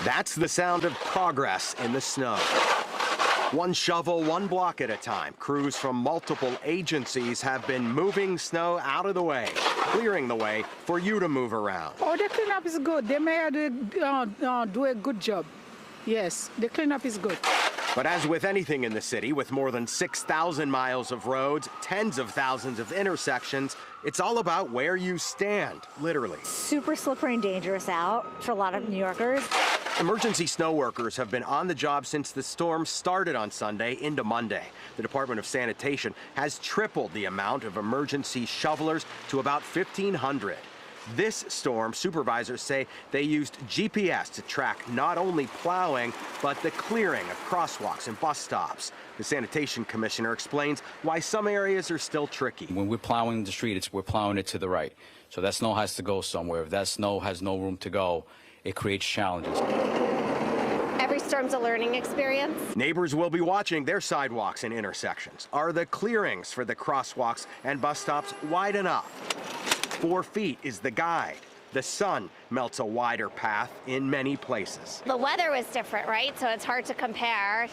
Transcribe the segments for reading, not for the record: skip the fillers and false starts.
That's the sound of progress in the snow. One shovel, one block at a time. Crews from multiple agencies have been moving snow out of the way, clearing the way for you to move around. Oh, the cleanup is good. They may do a good job. Yes, the cleanup is good. But as with anything in the city, with more than 6,000 miles of roads, tens of thousands of intersections, it's all about where you stand, literally. Super slippery and dangerous out for a lot of New Yorkers. Emergency snow workers have been on the job since the storm started on Sunday into Monday. The Department of Sanitation has tripled the amount of emergency shovelers to about 1,500. This storm, supervisors say they used GPS to track not only plowing, but the clearing of crosswalks and bus stops. The sanitation commissioner explains why some areas are still tricky. When we're plowing the street, we're plowing it to the right. So that snow has to go somewhere. If that snow has no room to go, it creates challenges. Every storm's a learning experience. Neighbors will be watching their sidewalks and intersections. Are the clearings for the crosswalks and bus stops wide enough? 4 feet is the guide. The sun melts a wider path in many places. The weather was different, right? So it's hard to compare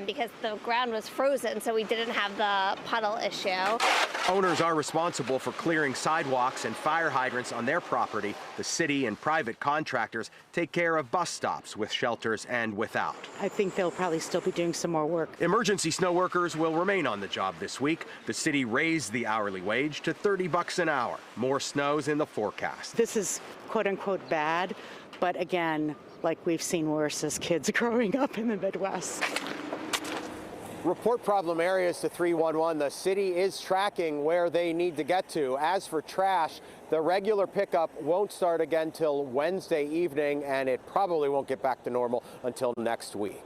because the ground was frozen, so we didn't have the puddle issue. Owners are responsible for clearing sidewalks and fire hydrants on their property. The city and private contractors take care of bus stops with shelters and without. I think they'll probably still be doing some more work. Emergency snow workers will remain on the job this week. The city raised the hourly wage to $30 an hour. More snow's in the forecast. This is quote unquote bad, but again, like we've seen worse as kids growing up in the Midwest. Report problem areas to 311. The city is tracking where they need to get to. As for trash, the regular pickup won't start again till Wednesday evening, and it probably won't get back to normal until next week.